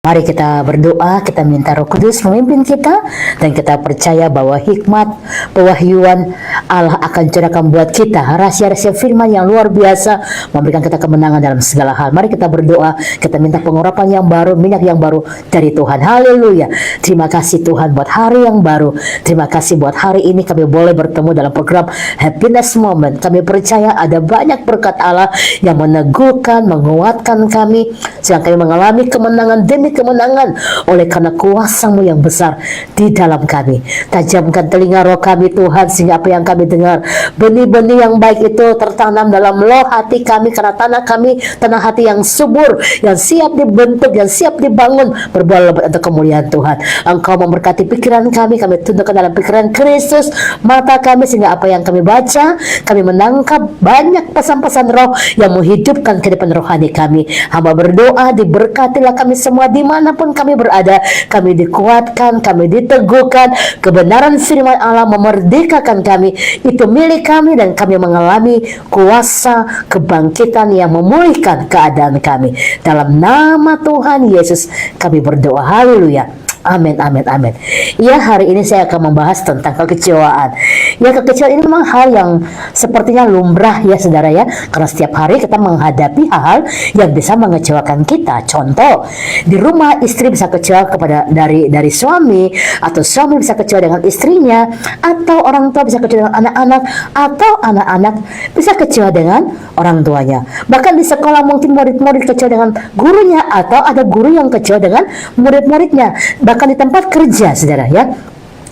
Mari kita berdoa, kita minta Roh Kudus memimpin kita, dan kita percaya bahwa hikmat, pewahyuan Allah akan curahkan buat kita rahasia-rahasia firman yang luar biasa, memberikan kita kemenangan dalam segala hal. Mari kita berdoa, kita minta pengurapan yang baru, minyak yang baru dari Tuhan. Haleluya. Terima kasih Tuhan buat hari yang baru. Terima kasih buat hari ini kami boleh bertemu dalam program Happiness Moment. Kami percaya ada banyak berkat Allah yang meneguhkan, menguatkan kami, sehingga kami mengalami kemenangan demi kemenangan oleh karena kuasa-Mu yang besar di dalam kami. Tajamkan telinga roh kami Tuhan, sehingga apa yang kami dengar, benih-benih yang baik itu tertanam dalam loh hati kami, karena tanah kami tanah hati yang subur, yang siap dibentuk, yang siap dibangun, berbuah lebat untuk kemuliaan Tuhan. Engkau memberkati pikiran kami tundukkan dalam pikiran Kristus mata kami, sehingga apa yang kami baca, kami menangkap banyak pesan-pesan roh yang menghidupkan kehidupan rohani kami. Hamba berdoa, diberkatilah kami semua dimanapun kami berada, kami dikuatkan, kami diteguhkan, kebenaran firman Allah memerdekakan kami, itu milik kami, dan kami mengalami kuasa kebangkitan yang memulihkan keadaan kami. Dalam nama Tuhan Yesus kami berdoa, haleluya. Amin, amin, amin. Ya, hari ini saya akan membahas tentang kekecewaan. Ya, kekecewaan ini memang hal yang sepertinya lumrah ya saudara ya, karena setiap hari kita menghadapi hal-hal yang bisa mengecewakan kita. Contoh, di rumah istri bisa kecewa kepada dari suami, atau suami bisa kecewa dengan istrinya, atau orang tua bisa kecewa dengan anak-anak, atau anak-anak bisa kecewa dengan orang tuanya. Bahkan di sekolah mungkin murid-murid kecewa dengan gurunya, atau ada guru yang kecewa dengan murid-muridnya. Bahkan di tempat kerja saudara ya,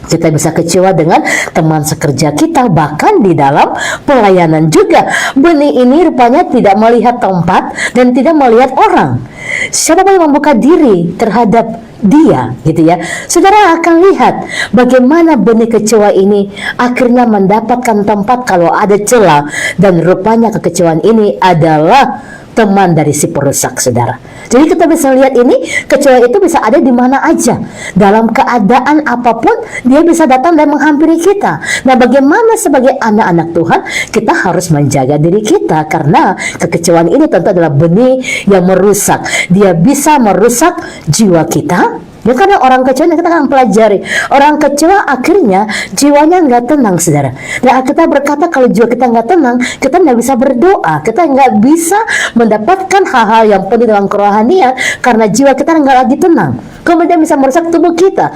kita bisa kecewa dengan teman sekerja kita, bahkan di dalam pelayanan juga. Benih ini rupanya tidak melihat tempat dan tidak melihat orang. Siapa yang membuka diri terhadap dia gitu ya, saudara akan lihat bagaimana benih kecewa ini akhirnya mendapatkan tempat kalau ada celah, dan rupanya kekecewaan ini adalah teman dari si perusak saudara. Jadi kita bisa lihat ini, kecewa itu bisa ada di mana aja, dalam keadaan apapun dia bisa datang dan menghampiri kita. Nah, bagaimana sebagai anak-anak Tuhan kita harus menjaga diri kita, karena kekecewaan ini tentu adalah benih yang merusak. Dia bisa merusak jiwa kita. Ya, karena orang kecewa kita akan pelajari, orang kecewa akhirnya jiwanya nggak tenang saudara. Dan kita berkata kalau jiwa kita nggak tenang, kita nggak bisa berdoa, kita nggak bisa mendapatkan hal-hal yang penting dalam kerohanian, karena jiwa kita nggak lagi tenang. Kemudian bisa merusak tubuh kita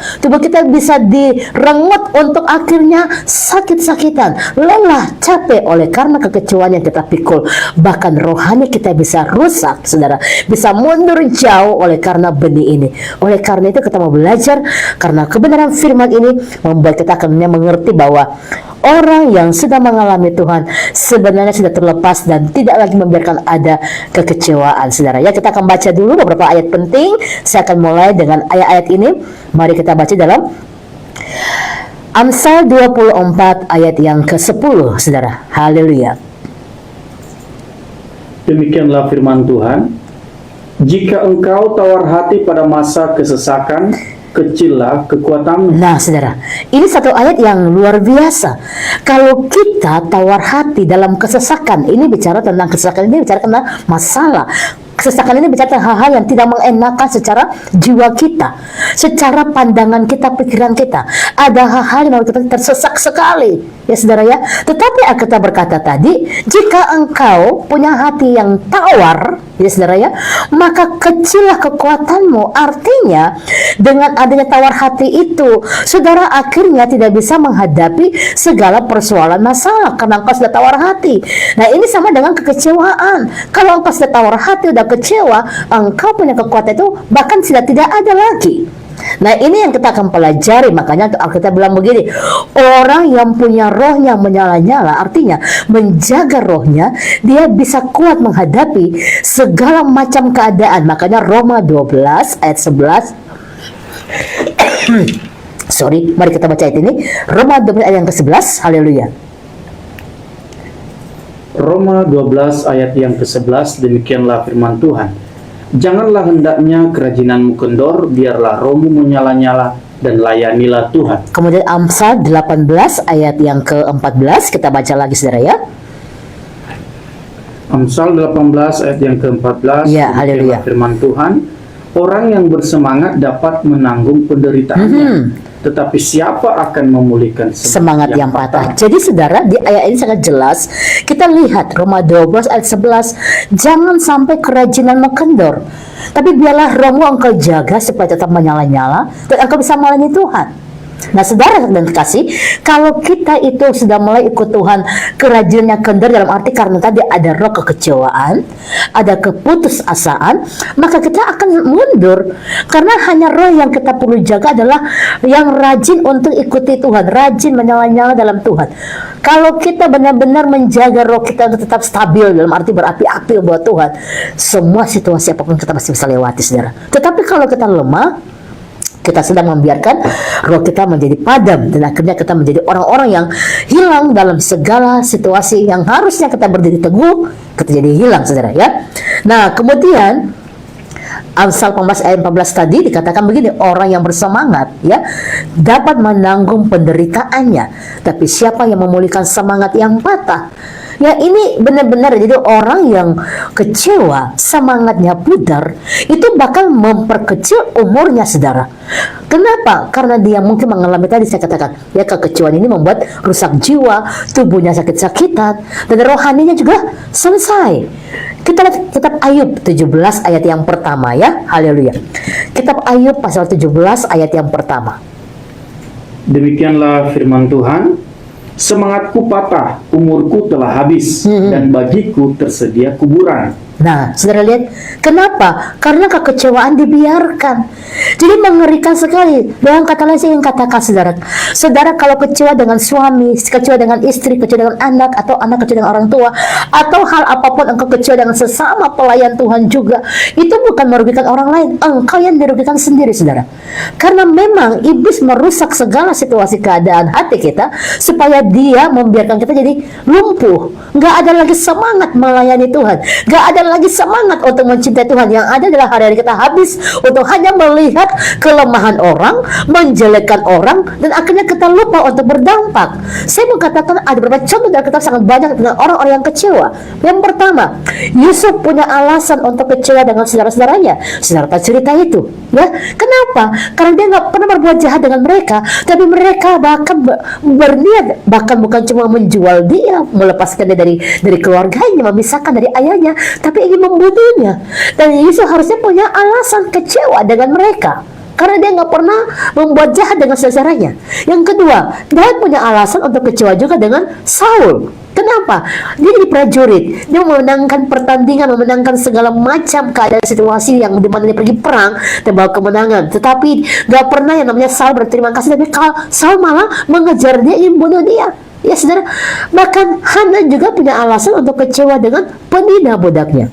bisa direngut untuk akhirnya sakit-sakitan, lelah, capek oleh karena kekecewaan yang kita pikul. Bahkan rohani kita bisa rusak saudara, bisa mundur jauh oleh karena benih ini. Oleh karena itu kita mau belajar, karena kebenaran firman ini membuat kita akhirnya mengerti bahwa orang yang sudah mengalami Tuhan sebenarnya sudah terlepas dan tidak lagi membiarkan ada kekecewaan saudara ya. Kita akan baca dulu beberapa ayat penting. Saya akan mulai dengan ayat-ayat ini. Mari kita baca dalam Amsal 24 ayat yang ke-10 saudara. Haleluya. Demikianlah firman Tuhan, jika engkau tawar hati pada masa kesesakan, kecillah kekuatanmu. Nah saudara, ini satu ayat yang luar biasa. Kalau kita tawar hati dalam kesesakan, ini bicara tentang kesesakan, ini bicara tentang masalah. Kesesakan ini bicara tentang hal-hal yang tidak mengenakan secara jiwa kita, secara pandangan kita, pikiran kita. Ada hal-hal yang kita tersesak sekali ya saudara ya. Tetapi kita berkata tadi, jika engkau punya hati yang tawar ya saudara ya, maka kecillah kekuatanmu. Artinya dengan adanya tawar hati itu, saudara akhirnya tidak bisa menghadapi segala persoalan masalah karena engkau sudah tawar hati. Nah, ini sama dengan kekecewaan. Kalau engkau sudah tawar hati, udah kecewa, engkau punya kekuatan itu bahkan sudah tidak ada lagi. Nah, ini yang kita akan pelajari. Makanya kita bilang begini, orang yang punya roh yang menyala-nyala, artinya menjaga rohnya, dia bisa kuat menghadapi segala macam keadaan. Makanya Roma 12 ayat 11 sorry, mari kita baca ayat ini. Roma 12 ayat yang ke-11. Haleluya. Roma 12 ayat yang ke-11, demikianlah firman Tuhan. Janganlah hendaknya kerajinanmu kendor, biarlah rohmu menyala-nyala, dan layanilah Tuhan. Kemudian Amsal 18 ayat yang ke-14, kita baca lagi saudara ya. Amsal 18 ayat yang ke-14, ya, haleluya. Firman Tuhan, Orang yang bersemangat dapat menanggung penderitaannya, tetapi siapa akan memulihkan Semangat yang patah. Jadi saudara, di ayat ini sangat jelas. Kita lihat Roma 12 ayat 11. Jangan sampai kerajinan mengendor, tapi biarlah rohmu engkau jaga supaya tetap menyala-nyala dan engkau bisa melayani Tuhan. Nah saudara dan kasih, kalau kita itu sudah mulai ikut Tuhan, kerajinannya kendor dalam arti karena tadi ada roh kekecewaan, ada keputusasaan, maka kita akan mundur. Karena hanya roh yang kita perlu jaga adalah yang rajin untuk ikuti Tuhan, rajin menyala-nyala dalam Tuhan. Kalau kita benar-benar menjaga roh kita untuk tetap stabil dalam arti berapi-api buat Tuhan, semua situasi apapun kita masih bisa lewati saudara. Tetapi kalau kita lemah, kita sedang membiarkan roh kita menjadi padam dan akhirnya kita menjadi orang-orang yang hilang dalam segala situasi yang harusnya kita berdiri teguh, kita jadi hilang saudara ya. Nah kemudian Amsal 14 ayat 14 tadi dikatakan begini, orang yang bersemangat ya dapat menanggung penderitaannya, tapi siapa yang memulihkan semangat yang patah? Ya ini benar-benar jadi orang yang kecewa, semangatnya pudar, itu bakal memperkecil umurnya saudara. Kenapa? Karena dia mungkin mengalami tadi saya katakan, ya kekecewaan ini membuat rusak jiwa, tubuhnya sakit-sakitan, dan rohaninya juga selesai. Kita lihat kitab Ayub 17 ayat yang pertama ya, haleluya. Kitab Ayub pasal 17 ayat yang pertama. Demikianlah firman Tuhan, semangatku patah, umurku telah habis, dan bagiku tersedia kuburan. Nah, saudara lihat, kenapa? Karena kekecewaan dibiarkan. Jadi mengerikan sekali. Dengan kata lain saya ingin katakan saudara kalau kecewa dengan suami, kecewa dengan istri, kecewa dengan anak, atau anak kecewa dengan orang tua, atau hal apapun engkau kecewa dengan sesama pelayan Tuhan juga, itu bukan merugikan orang lain, engkau yang dirugikan sendiri saudara. Karena memang iblis merusak segala situasi keadaan hati kita, supaya dia membiarkan kita jadi lumpuh, nggak ada lagi semangat melayani Tuhan, nggak ada lagi semangat untuk mencintai Tuhan. Yang ada adalah hari-hari kita habis untuk hanya melihat kelemahan orang, menjelekkan orang, dan akhirnya kita lupa untuk berdampak. Saya mau katakan ada beberapa contoh dari kitab sangat banyak dengan orang-orang yang kecewa. Yang pertama, Yusuf punya alasan untuk kecewa dengan saudara-saudaranya. Saudara tahu cerita itu ya. Kenapa? Karena dia nggak pernah berbuat jahat dengan mereka, tapi mereka bahkan berniat, bahkan bukan cuma menjual dia, melepaskan dia dari keluarganya, memisahkan dari ayahnya, tapi ingin membunuhnya. Dan Yusuf harusnya punya alasan kecewa dengan mereka, karena dia nggak pernah membuat jahat dengan saudaranya. Yang kedua, dia punya alasan untuk kecewa juga dengan Saul. Kenapa? Dia jadi prajurit, dia memenangkan pertandingan, memenangkan segala macam keadaan situasi yang dimana dia pergi perang dan bawa kemenangan. Tetapi nggak pernah yang namanya Saul berterima kasih, tapi Saul malah mengejar dia, ingin bunuh dia. Ya saudara, bahkan Hana juga punya alasan untuk kecewa dengan penina budaknya.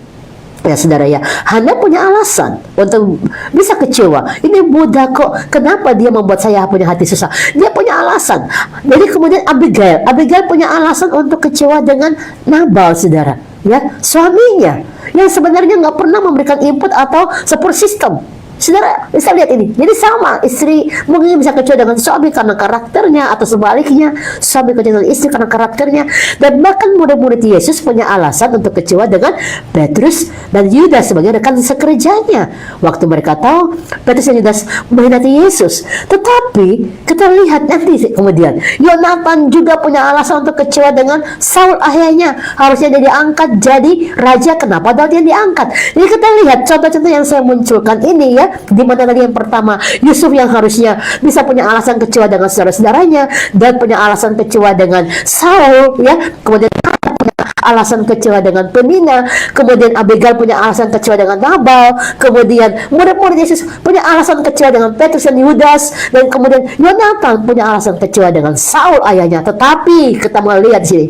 Ya saudara ya, Hana punya alasan untuk bisa kecewa. Ini budak kok, kenapa dia membuat saya punya hati susah? Dia punya alasan. Jadi kemudian Abigail punya alasan untuk kecewa dengan Nabal saudara. Ya, suaminya yang sebenarnya nggak pernah memberikan input atau support system. Saudara bisa lihat ini. Jadi sama, istri mungkin bisa kecewa dengan suami karena karakternya, atau sebaliknya suami kecewa dengan istri karena karakternya. Dan bahkan murid-murid Yesus punya alasan untuk kecewa dengan Petrus dan Yudas sebagai rekan sekerjanya. Waktu mereka tahu Petrus dan Yudas mengkhianati Yesus. Tetapi kita lihat nanti kemudian Yonatan juga punya alasan untuk kecewa dengan Saul ayahnya. Harusnya dia diangkat jadi raja, kenapa Daud yang diangkat? Jadi kita lihat contoh-contoh yang saya munculkan ini ya, di mana tadi yang pertama Yusuf yang harusnya bisa punya alasan kecewa dengan saudara-saudaranya dan punya alasan kecewa dengan Saul ya, kemudian punya alasan kecewa dengan Penina, kemudian Abigail punya alasan kecewa dengan Nabal, kemudian murid-murid Yesus punya alasan kecewa dengan Petrus dan Yudas, dan kemudian Yonatan punya alasan kecewa dengan Saul ayahnya. Tetapi kita melihat di sini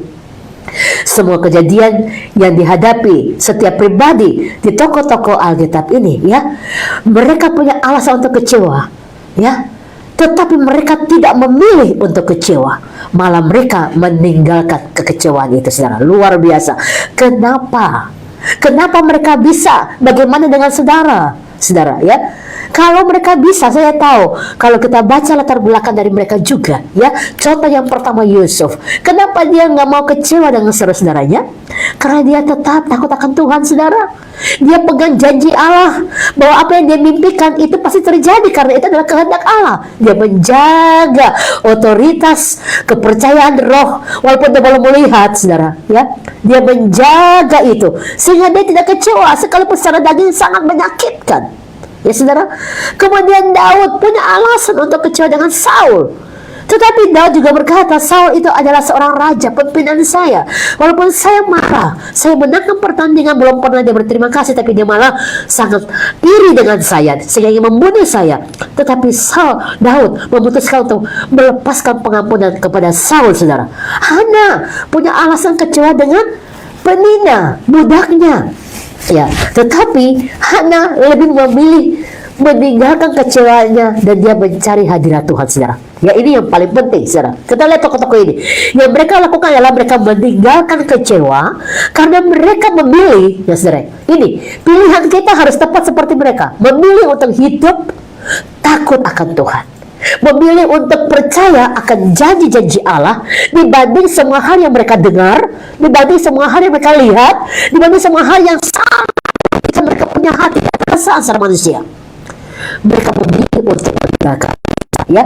semua kejadian yang dihadapi setiap pribadi di tokoh-tokoh Alkitab ini ya, mereka punya alasan untuk kecewa ya, tetapi mereka tidak memilih untuk kecewa, malah mereka meninggalkan kekecewaan itu saudara. Luar biasa. Kenapa mereka bisa? Bagaimana dengan saudara ya? Kalau mereka bisa, saya tahu. Kalau kita baca latar belakang dari mereka juga, ya. Contoh yang pertama Yusuf. Kenapa dia nggak mau kecewa dengan saudara-saudaranya? Karena dia tetap takut akan Tuhan, saudara. Dia pegang janji Allah bahwa apa yang dia mimpikan itu pasti terjadi karena itu adalah kehendak Allah. Dia menjaga otoritas kepercayaan roh walaupun dia belum melihat, saudara, ya. Dia menjaga itu sehingga dia tidak kecewa sekalipun secara daging sangat menyakitkan. Ya, saudara. Kemudian Daud punya alasan untuk kecewa dengan Saul. Tetapi Daud juga berkata, Saul itu adalah seorang raja, pimpinan saya. Walaupun saya marah, saya menangkan pertandingan, belum pernah dia berterima kasih, tapi dia malah sangat iri dengan saya, sehingga ingin membunuh saya. Tetapi Daud memutuskan untuk melepaskan pengampunan kepada Saul, saudara. Hana punya alasan kecewa dengan Penina, budaknya. Ya, tetapi Hana lebih memilih meninggalkan kecewanya dan dia mencari hadirat Tuhan, saudara. Ya, ini yang paling penting, saudara. Kita lihat tokoh-tokoh ini. Yang mereka lakukan adalah mereka meninggalkan kecewa karena mereka memilih, ya saudara. Ini pilihan kita harus tepat seperti mereka. Memilih untuk hidup takut akan Tuhan. Memilih untuk percaya akan janji-janji Allah dibanding semua hal yang mereka dengar, dibanding semua hal yang mereka lihat, dibanding semua hal yang salah mereka punya hati perasaan secara manusia. Mereka memilih untuk meninggalkan, ya,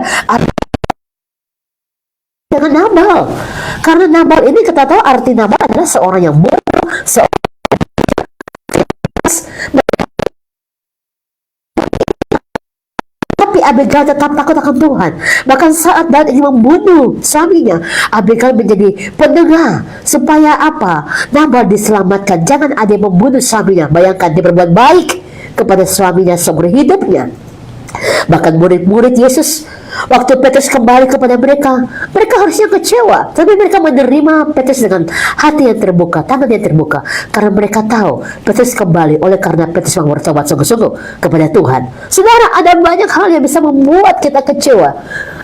dengan Nabal. Karena Nabal ini kita tahu arti Nabal adalah seorang yang bodoh, tapi Abigail tetap takut akan Tuhan. Bahkan saat Daud ingin membunuh suaminya, Abigail menjadi pendengar supaya apa? Nabal diselamatkan. Jangan ada yang membunuh suaminya. Bayangkan dia berbuat baik kepada suaminya seumur hidupnya. Bahkan murid-murid Yesus, waktu Petrus kembali kepada mereka harusnya kecewa, tapi mereka menerima Petrus dengan hati yang terbuka, tangan yang terbuka, karena mereka tahu Petrus kembali oleh karena Petrus mau bertobat sungguh-sungguh kepada Tuhan. Saudara, ada banyak hal yang bisa membuat kita kecewa.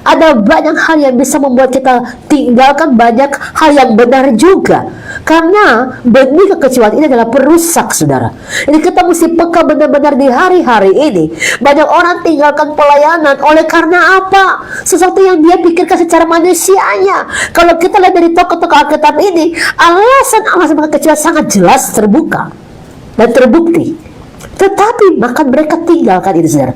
Ada banyak hal yang bisa membuat kita tinggalkan banyak hal yang benar juga. Karena benih kekecewaan ini adalah perusak, saudara. Ini kita mesti peka benar-benar di hari-hari ini. Banyak orang tinggalkan pelayanan oleh karena apa? Sesuatu yang dia pikirkan secara manusianya. Kalau kita lihat dari tokoh-tokoh Alkitab ini, alasan kekecewaan sangat jelas terbuka dan terbukti. Tetapi bahkan mereka tinggalkan itu, saudara.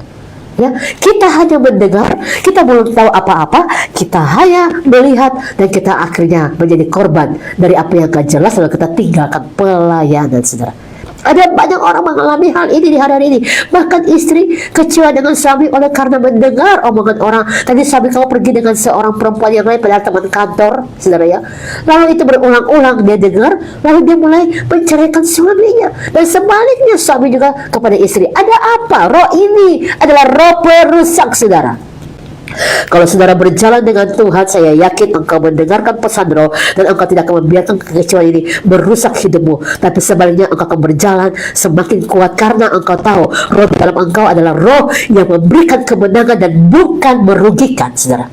Ya, kita hanya mendengar, kita belum tahu apa-apa, kita hanya melihat dan kita akhirnya menjadi korban dari apa yang gak jelas lalu kita tinggalkan pelayanan, saudara. Ada banyak orang mengalami hal ini di hari-hari ini. Bahkan istri kecewa dengan suami oleh karena mendengar omongan orang. Tadi suami kamu pergi dengan seorang perempuan yang lain padahal teman kantor, saudara, ya. Lalu itu berulang-ulang dia dengar, lalu dia mulai menceraikan suaminya. Dan sebaliknya suami juga kepada istri. Ada apa? Roh ini adalah roh perusak, saudara. Kalau saudara berjalan dengan Tuhan, saya yakin engkau mendengarkan pesan roh dan engkau tidak akan membiarkan kekecewaan ini merusak hidupmu, tapi sebaliknya engkau akan berjalan semakin kuat karena engkau tahu roh di dalam engkau adalah roh yang memberikan kemenangan dan bukan merugikan, saudara.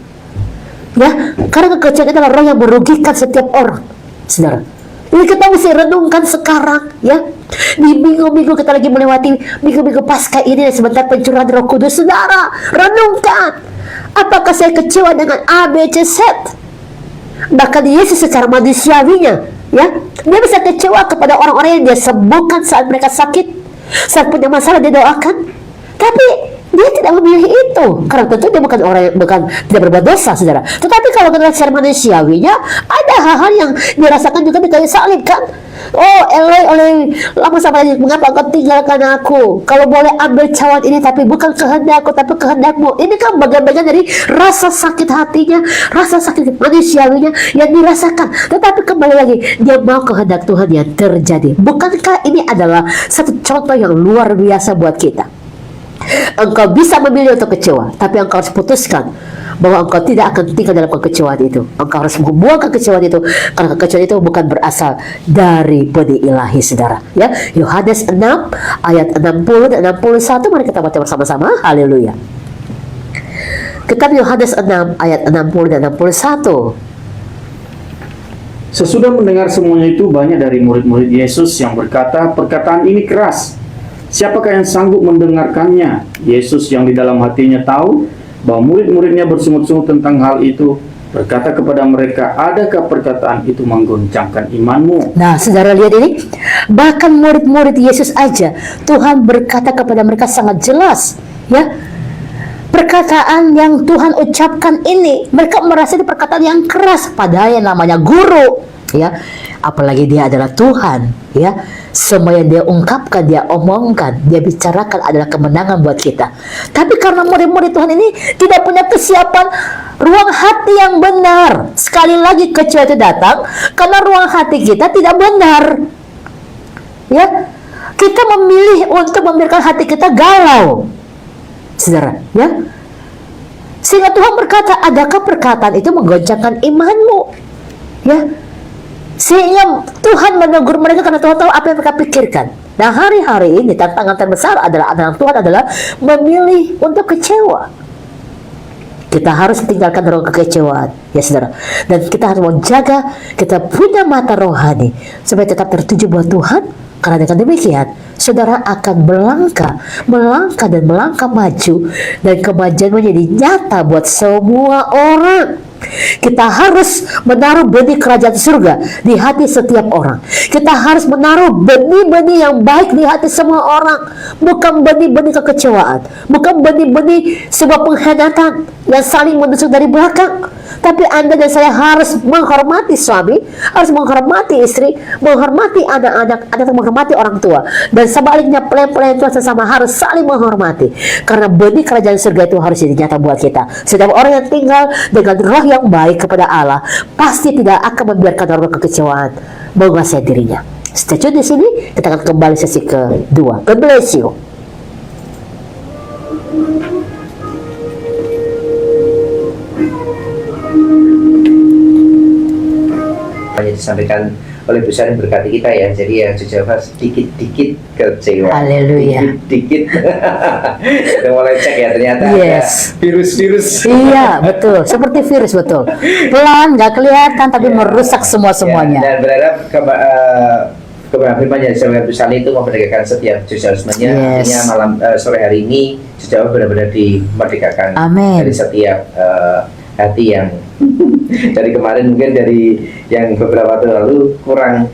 Ya, karena kekecewaan adalah roh yang merugikan setiap orang, saudara. Ini kita mesti renungkan sekarang, ya. Di minggu-minggu kita lagi melewati minggu-minggu pasca ini, sebentar pencurahan Roh Kudus, saudara. Renungkan. Apakah saya kecewa dengan A, B, C, Z? Bahkan Yesus secara manusiawinya, ya, dia bisa kecewa kepada orang-orang yang dia sembuhkan saat mereka sakit, saat punya masalah dia doakan. Tapi dia tidak memilih itu, karena tentu dia bukan orang yang tidak berbuat dosa, saudara. Tetapi kalau kita secara manusiawinya, ada hal-hal yang dirasakan juga di kayu salib, kan? Oh, Eloi, lama sampai mengapa engkau tinggalkan aku? Kalau boleh ambil cawan ini, tapi bukan kehendakku, tapi kehendakmu. Ini kan bagian-bagian dari rasa sakit hatinya, rasa sakit manusiawinya yang dirasakan. Tetapi kembali lagi, dia mau kehendak Tuhan yang terjadi. Bukankah ini adalah satu contoh yang luar biasa buat kita? Engkau bisa memilih untuk kecewa, tapi engkau harus putuskan bahwa engkau tidak akan tinggal dalam kekecewaan itu. Engkau harus membuang kekecewaan itu, karena kekecewaan itu bukan berasal dari benih ilahi, saudara. Ya, Yohanes 6 ayat 60 dan 61, mari kita baca bersama-sama. Haleluya. Kitab Yohanes 6 ayat 60 dan 61. Sesudah mendengar semuanya itu, banyak dari murid-murid Yesus yang berkata, perkataan ini keras. Siapakah yang sanggup mendengarkannya? Yesus yang di dalam hatinya tahu bahwa murid-muridnya bersungut-sungut tentang hal itu, berkata kepada mereka, adakah perkataan itu menggoncangkan imanmu? Nah, saudara lihat ini, bahkan murid-murid Yesus aja, Tuhan berkata kepada mereka sangat jelas, ya. Perkataan yang Tuhan ucapkan ini, mereka merasa itu perkataan yang keras, padahal yang namanya guru, ya. Apalagi dia adalah Tuhan, ya. Semua yang dia ungkapkan, dia omongkan, dia bicarakan adalah kemenangan buat kita. Tapi karena murid-murid Tuhan ini tidak punya kesiapan ruang hati yang benar. Sekali lagi kecewa itu datang karena ruang hati kita tidak benar. Ya, kita memilih untuk membiarkan hati kita galau, saudara. Ya, sehingga Tuhan berkata, adakah perkataan itu menggoncangkan imanmu? Ya, sehingga Tuhan menegur mereka karena Tuhan tahu apa yang mereka pikirkan. Nah, hari-hari ini tantangan terbesar adalah anak Tuhan adalah memilih untuk kecewa. Kita harus tinggalkan roh kekecewaan, ya saudara. Dan kita harus menjaga kita punya mata rohani supaya tetap tertuju buat Tuhan. Karena dengan demikian, saudara akan melangkah dan melangkah maju, dan kemajuan menjadi nyata buat semua orang. Kita harus menaruh benih kerajaan surga di hati setiap orang. Kita harus menaruh benih-benih yang baik di hati semua orang. Bukan benih-benih kekecewaan, bukan benih-benih sebuah pengkhianatan yang saling menusuk dari belakang. Tapi Anda dan saya harus menghormati suami, harus menghormati istri, menghormati anak-anak, menghormati orang tua. Dan sebaliknya, pelayan-pelayan Tuhan sesama harus saling menghormati. Karena benih kerajaan surga itu harus jadi nyata buat kita. Setiap orang yang tinggal dengan roh yang baik kepada Allah pasti tidak akan membiarkan roh kekecewaan menguasai dirinya. Stay tune di sini, kita akan kembali sesi kedua. God bless you. Hanya disampaikan oleh Bu Sari berkati kita ya. Jadi ya jujur sedikit-dikit kecewa. Haleluya. Dikit-dikit. Kita mulai cek ya, ternyata ada virus-virus. Iya, betul. Seperti virus, betul. Pelan, nggak kelihatan, tapi merusak semua-semuanya. Dan berharap kebenaran firman yang disampaikan Bu Sari itu memerdekakan setiap jujur-jujurnya. Artinya malam sore hari ini jujur benar-benar dimerdekakan. Amin. Dari setiap hati yang dari kemarin mungkin dari yang beberapa waktu lalu kurang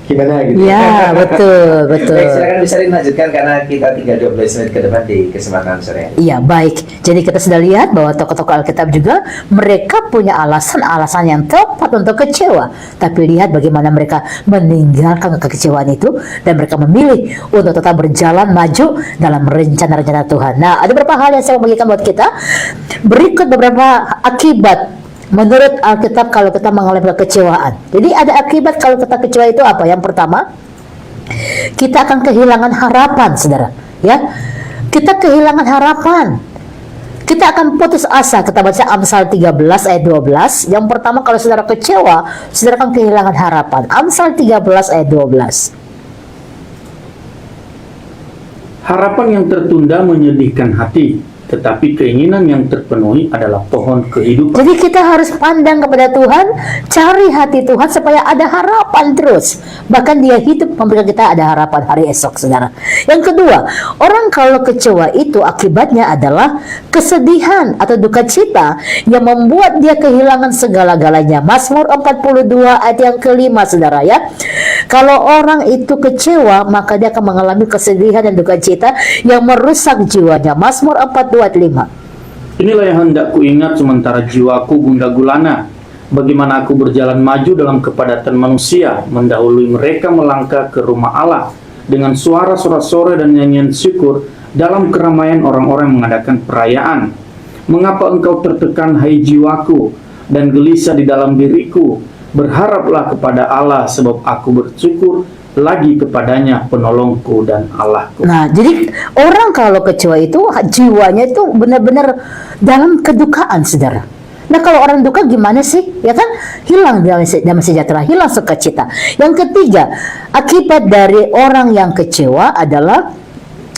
gimana gitu. Iya, betul, betul. Baik, silakan bisa dilanjutkan karena kita tinggal 12 menit ke depan di kesempatan sore. Iya, baik. Jadi kita sudah lihat bahwa tokoh-tokoh Alkitab juga mereka punya alasan-alasan yang tepat untuk kecewa. Tapi lihat bagaimana mereka meninggalkan kekecewaan itu dan mereka memilih untuk tetap berjalan maju dalam rencana-rencana Tuhan. Nah, ada beberapa hal yang saya mau bagikan buat kita. Berikut beberapa akibat menurut Alkitab kalau kita mengalami kekecewaan. Jadi ada akibat kalau kita kecewa itu apa? Yang pertama, kita akan kehilangan harapan, saudara. Ya, kita kehilangan harapan. Kita akan putus asa. Kita baca Amsal 13 ayat 12. Yang pertama, kalau saudara kecewa, saudara akan kehilangan harapan. Amsal 13 ayat 12. Harapan yang tertunda menyedihkan hati, tetapi keinginan yang terpenuhi adalah pohon kehidupan. Jadi kita harus pandang kepada Tuhan, cari hati Tuhan supaya ada harapan terus. Bahkan Dia hidup memberikan kita ada harapan hari esok, saudara. Yang kedua, orang kalau kecewa itu akibatnya adalah kesedihan atau duka cita yang membuat dia kehilangan segala-galanya. Mazmur 42 ayat yang kelima, saudara ya. Kalau orang itu kecewa, maka dia akan mengalami kesedihan dan duka cita yang merusak jiwanya. Mazmur 42 ayat 5. Inilah yang hendak kuingat sementara jiwaku gundah gulana. Bagaimana aku berjalan maju dalam kepadatan manusia, mendahului mereka melangkah ke rumah Allah dengan suara sorak-sorai dan nyanyian syukur dalam keramaian orang-orang mengadakan perayaan. Mengapa engkau tertekan, hai jiwaku, dan gelisah di dalam diriku? Berharaplah kepada Allah, sebab aku bersyukur lagi kepadanya, penolongku dan Allahku. Nah, jadi orang kalau kecewa itu jiwanya itu benar-benar dalam kedukaan, saudara. Nah, kalau orang duka gimana sih? Ya kan, hilang damai sejahtera, hilang sukacita. Yang ketiga, akibat dari orang yang kecewa adalah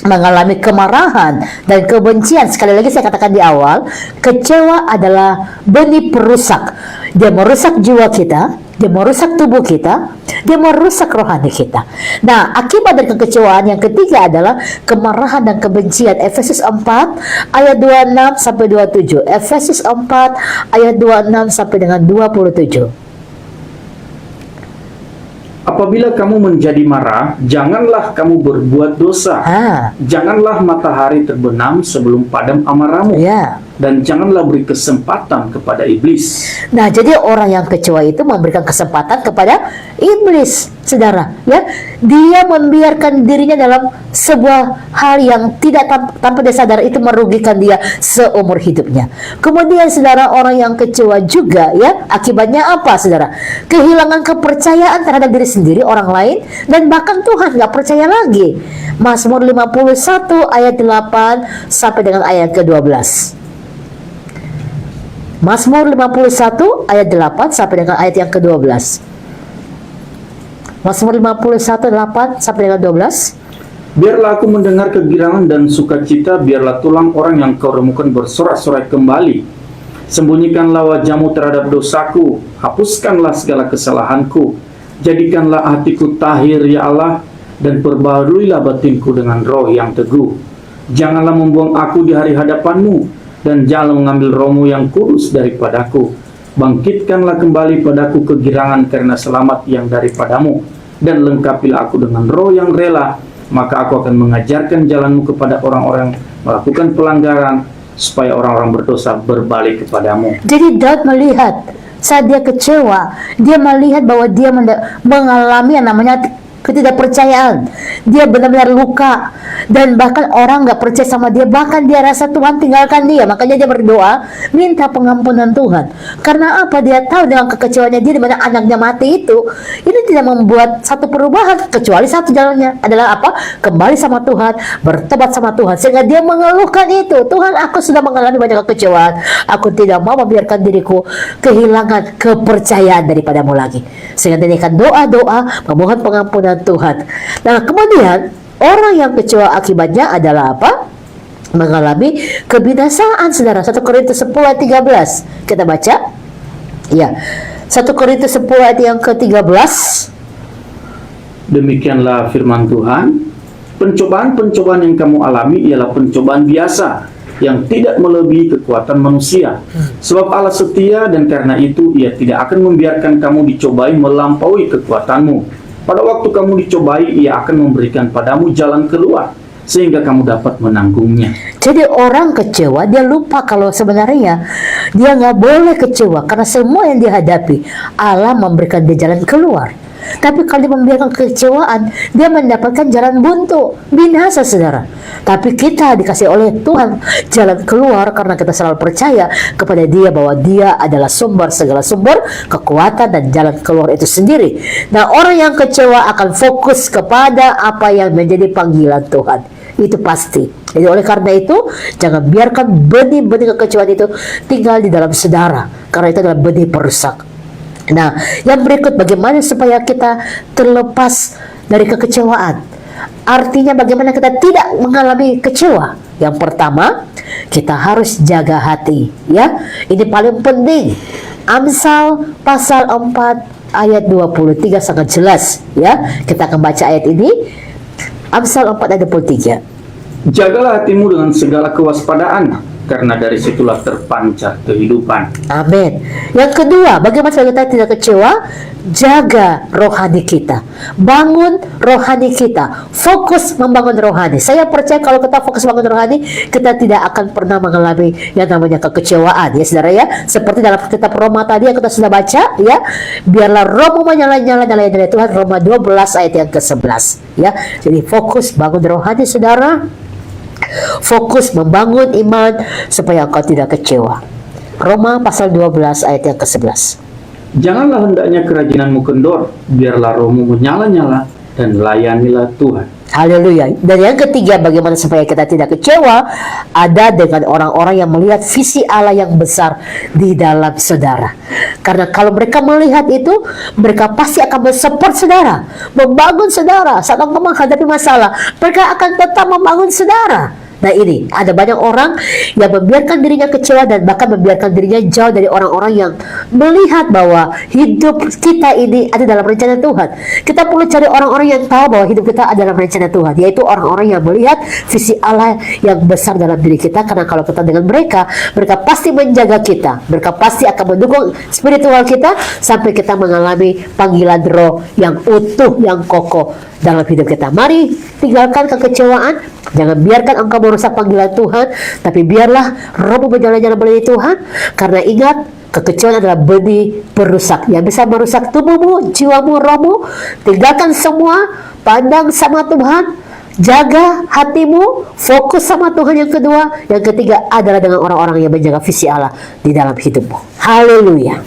mengalami kemarahan dan kebencian. Sekali lagi saya katakan di awal, kecewa adalah benih perusak Dia merusak jiwa kita, dia merusak tubuh kita, dia merusak rohani kita. Nah, akibat dari kekecewaan yang ketiga adalah kemarahan dan kebencian. Efesus 4 ayat 26 sampai 27. Efesus 4 ayat 26 sampai dengan 27. Apabila kamu menjadi marah, janganlah kamu berbuat dosa. Janganlah matahari terbenam sebelum padam amarahmu. Dan janganlah beri kesempatan kepada iblis. Nah, jadi orang yang kecewa itu memberikan kesempatan kepada iblis, saudara. Ya, dia membiarkan dirinya dalam sebuah hal yang tidak tanpa dia sadar itu merugikan dia seumur hidupnya. Kemudian, saudara, orang yang kecewa juga, ya, akibatnya apa, saudara? Kehilangan kepercayaan terhadap diri sendiri, orang lain, dan bahkan Tuhan nggak percaya lagi. Mazmur 51 ayat 8 sampai dengan ayat ke-12. Mazmur 51 ayat 8 sampai dengan ayat yang ke-12. Mazmur 51 8 sampai dengan 12. Biarlah aku mendengar kegirangan dan sukacita, biarlah tulang orang yang kau remukan bersorak-sorai kembali. Sembunyikanlah wajahmu terhadap dosaku, hapuskanlah segala kesalahanku. Jadikanlah hatiku tahir, ya Allah, dan perbaharuilah batinku dengan roh yang teguh. Janganlah membuang aku di hari hadapanmu, dan jangan mengambil rohmu yang kudus daripadaku. Bangkitkanlah kembali padaku kegirangan karena selamat yang daripadamu, dan lengkapilah aku dengan roh yang rela. Maka aku akan mengajarkan jalanmu kepada orang-orang melakukan pelanggaran, supaya orang-orang berdosa berbalik kepadamu. Jadi Daud melihat saat dia kecewa, dia melihat bahwa dia mengalami yang namanya ketidakpercayaan. Dia benar-benar luka, dan bahkan orang nggak percaya sama dia, bahkan dia rasa Tuhan tinggalkan dia. Makanya dia berdoa minta pengampunan Tuhan. Karena apa? Dia tahu dengan kekecewaannya dia di mana anaknya mati itu, ini tidak membuat satu perubahan, kecuali satu jalannya adalah apa? Kembali sama Tuhan, bertobat sama Tuhan. Sehingga dia mengeluhkan itu, Tuhan, aku sudah mengalami banyak kekecewaan, aku tidak mau membiarkan diriku kehilangan kepercayaan daripadamu lagi. Sehingga dia akan doa-doa memohon pengampunan Tuhan. Nah, kemudian orang yang kecewa akibatnya adalah apa? Mengalami kebinasaan, saudara. 1 Korintus 10 ayat 13. Kita baca. Ya. 1 Korintus 10 ayat yang ke-13. Demikianlah firman Tuhan. Pencobaan-pencobaan yang kamu alami ialah pencobaan biasa, yang tidak melebihi kekuatan manusia. Sebab Allah setia, dan karena itu Ia tidak akan membiarkan kamu dicobai melampaui kekuatanmu. Pada waktu kamu dicobai, Ia akan memberikan padamu jalan keluar, sehingga kamu dapat menanggungnya. Jadi orang kecewa, dia lupa kalau sebenarnya dia nggak boleh kecewa, karena semua yang dihadapi Allah memberikan dia jalan keluar. Tapi kalau dia membiarkan kekecewaan, dia mendapatkan jalan buntu, binasa, saudara. Tapi kita dikasih oleh Tuhan jalan keluar karena kita selalu percaya kepada Dia bahwa Dia adalah sumber segala sumber kekuatan dan jalan keluar itu sendiri. Nah, orang yang kecewa akan fokus kepada apa yang menjadi panggilan Tuhan. Itu pasti. Jadi oleh karena itu, jangan biarkan benih-benih kekecewaan itu tinggal di dalam saudara, karena itu adalah benih perusak. Nah, yang berikut, bagaimana supaya kita terlepas dari kekecewaan? Artinya bagaimana kita tidak mengalami kecewa? Yang pertama, kita harus jaga hati, ya. Ini paling penting. Amsal pasal 4 ayat 23 sangat jelas, ya. Kita akan baca ayat ini. Amsal 4 ayat 23. Jagalah hatimu dengan segala kewaspadaan, karena dari situlah terpancar kehidupan. Amin. Yang kedua, bagaimana supaya kita tidak kecewa? Jaga rohani kita, bangun rohani kita, fokus membangun rohani. Saya percaya kalau kita fokus membangun rohani, kita tidak akan pernah mengalami yang namanya kekecewaan, ya saudara, ya. Seperti dalam kitab Roma tadi yang kita sudah baca, ya. Biarlah rohmu menyala-nyala dalam Tuhan, Roma 12 ayat yang ke-11, ya. Jadi fokus bangun rohani, saudara. Fokus membangun iman supaya engkau tidak kecewa. Roma pasal 12 ayat yang ke-11. Janganlah hendaknya kerajinanmu kendor, biarlah rohmu menyala-nyala, dan layanilah Tuhan. Haleluya. Dan yang ketiga, bagaimana supaya kita tidak kecewa, ada dengan orang-orang yang melihat visi Allah yang besar di dalam saudara. Karena kalau mereka melihat itu, mereka pasti akan mensupport saudara, membangun saudara. Saat menghadapi masalah, mereka akan tetap membangun saudara. Nah ini, ada banyak orang yang membiarkan dirinya kecewa dan bahkan membiarkan dirinya jauh dari orang-orang yang melihat bahwa hidup kita ini ada dalam rencana Tuhan. Kita perlu cari orang-orang yang tahu bahwa hidup kita ada dalam rencana Tuhan, yaitu orang-orang yang melihat visi Allah yang besar dalam diri kita. Karena kalau kita dengan mereka, mereka pasti menjaga kita, mereka pasti akan mendukung spiritual kita sampai kita mengalami panggilan roh yang utuh, yang kokoh dalam hidup kita. Mari tinggalkan kekecewaan. Jangan biarkan engkau merusak panggilan Tuhan, tapi biarlah rohmu berjalan-jalan melalui Tuhan. Karena ingat, kekecewaan adalah benih perusak yang bisa merusak tubuhmu, jiwamu, rohmu. Tinggalkan semua, pandang sama Tuhan, jaga hatimu, fokus sama Tuhan. Yang kedua, yang ketiga adalah dengan orang-orang yang menjaga visi Allah di dalam hidupmu. Haleluya.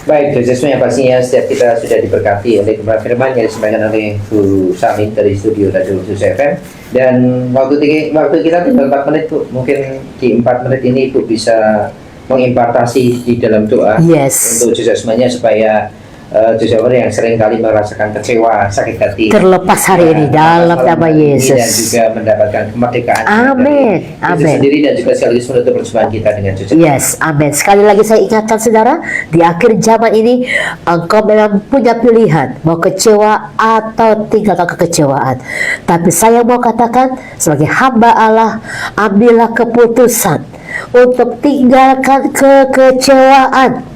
Baik, Yesus yang pastinya setiap kita sudah diberkati oleh kebenaran firman yang disampaikan oleh Bu Samin dari studio Radio Khusus FM. Dan waktu kita tinggal 4 menit, Bu. Mungkin di 4 menit ini Bu bisa mengimpartasi di dalam doa untuk Yesus semuanya supaya Joshua yang sering kali merasakan kecewa, sakit hati terlepas hari ini dalam nama Yesus, dan juga mendapatkan kemerdekaan. Amin. Amin. Sendiri dan juga sekaligus menutup perjumpaan kita dengan Joshua. Yes, amin. Sekali lagi saya ingatkan saudara, di akhir zaman ini engkau memang punya pilihan mau kecewa atau tinggalkan kekecewaan. Tapi saya mau katakan sebagai hamba Allah, ambillah keputusan untuk tinggalkan kekecewaan.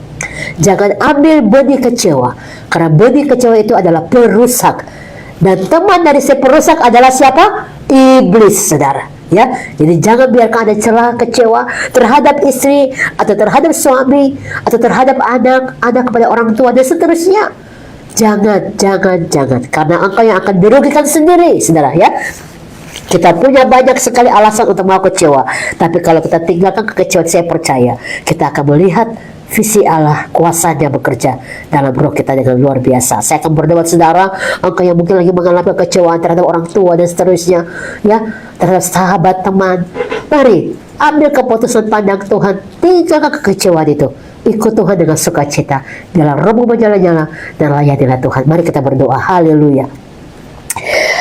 Jangan ambil benih kecewa, karena benih kecewa itu adalah perusak, dan teman dari si perusak adalah siapa? Iblis, saudara. Ya, jadi jangan biarkan ada celah kecewa terhadap istri atau terhadap suami atau terhadap anak kepada orang tua dan seterusnya. Jangan, karena engkau yang akan dirugikan sendiri, saudara. Ya, kita punya banyak sekali alasan untuk mau kecewa, tapi kalau kita tinggalkan kekecewaan, saya percaya kita akan melihat visi Allah, kuasanya bekerja dalam roh kita dengan luar biasa. Saya akan berdoa saudara, engkau yang mungkin lagi mengalami kekecewaan terhadap orang tua dan seterusnya, ya, terhadap sahabat, teman, mari ambil keputusan, pandang Tuhan, tinggalkan kekecewaan itu, ikut Tuhan dengan sukacita, dalam rohmu menyala-nyala dan layanilah Tuhan. Mari kita berdoa. Haleluya,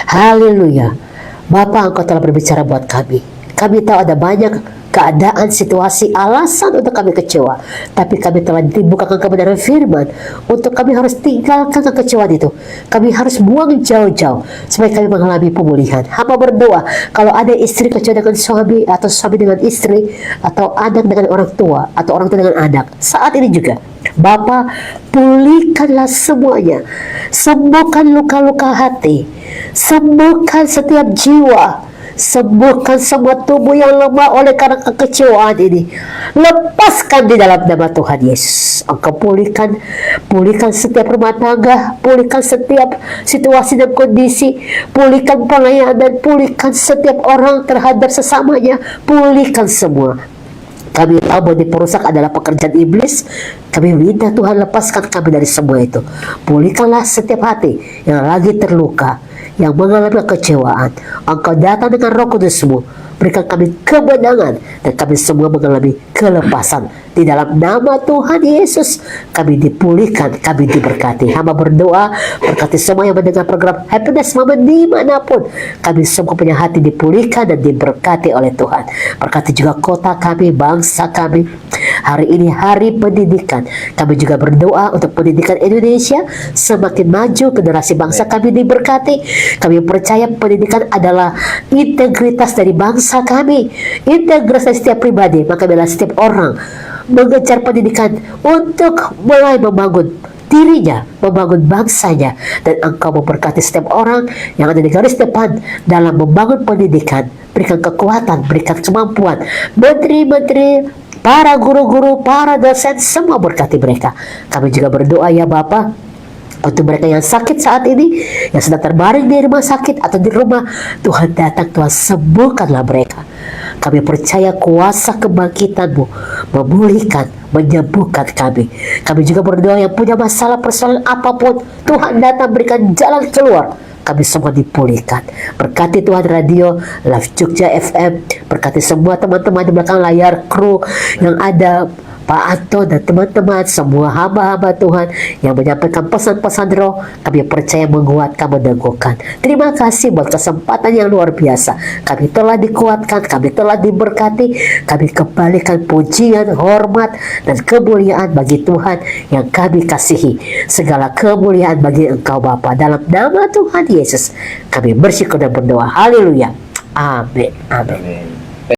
haleluya. Bapa, engkau telah berbicara buat kami. Kami tahu ada banyak keadaan, situasi, alasan untuk kami kecewa, tapi kami telah dibukakan kebenaran firman untuk kami harus tinggalkan kekecewaan itu. Kami harus buang jauh-jauh supaya kami mengalami pemulihan. Hamba berdoa, kalau ada istri kecewa dengan suami, atau suami dengan istri, atau anak dengan orang tua, atau orang tua dengan anak, saat ini juga Bapa, pulihkanlah semuanya. Sembuhkan luka-luka hati, sembuhkan setiap jiwa, sembuhkan semua tubuh yang lemah oleh karena kekecewaan ini. Lepaskan di dalam nama Tuhan Yesus. Engkau pulihkan setiap rumah tangga, pulihkan setiap situasi dan kondisi, pulihkan pelayanan, pulihkan setiap orang terhadap sesamanya, pulihkan semua. Kami tahu bahwa perusak adalah pekerjaan iblis. Kami minta Tuhan, lepaskan kami dari semua itu. Pulihkanlah setiap hati yang lagi terluka, yang mengalami kekecewaan. Engkau datang dengan Roh Kudus-Mu, berikan kami kemenangan, dan kami semua mengalami kelepasan. Di dalam nama Tuhan Yesus, kami dipulihkan, kami diberkati. Hamba berdoa, berkati semua yang mendengar program Happiness Moment dimanapun. Kami semua punya hati dipulihkan dan diberkati oleh Tuhan. Berkati juga kota kami, bangsa kami. Hari ini hari pendidikan. Kami juga berdoa untuk pendidikan Indonesia semakin maju, generasi bangsa kami diberkati. Kami percaya pendidikan adalah integritas dari bangsa kami, integritas dari setiap pribadi. Maka bila setiap orang mengejar pendidikan untuk mulai membangun dirinya, membangun bangsanya, dan Engkau memberkati setiap orang yang ada di garis depan dalam membangun pendidikan. Berikan kekuatan, berikan kemampuan, menteri-menteri, para guru-guru, para dosen, semua berkati mereka. Kami juga berdoa ya Bapa, untuk mereka yang sakit saat ini, yang sedang terbaring di rumah sakit atau di rumah, Tuhan datang, Tuhan sembuhkanlah mereka. Kami percaya kuasa kebangkitan-Mu memulihkan, menyembuhkan kami. Kami juga berdoa yang punya masalah persoalan apapun, Tuhan datang berikan jalan keluar. Kami semua dipulihkan. Berkati Tuhan radio Live Jogja FM, berkati semua teman-teman di belakang layar, kru yang ada Pak Anto dan teman-teman, semua hamba-hamba Tuhan yang menyampaikan pesan-pesan roh, kami percaya menguatkan, meneguhkan. Terima kasih buat kesempatan yang luar biasa. Kami telah dikuatkan, kami telah diberkati, kami kembalikan pujian, hormat, dan kemuliaan bagi Tuhan yang kami kasihi. Segala kemuliaan bagi Engkau Bapa, dalam nama Tuhan Yesus kami bersyukur dan berdoa. Haleluya. Amin. Amin. Amin.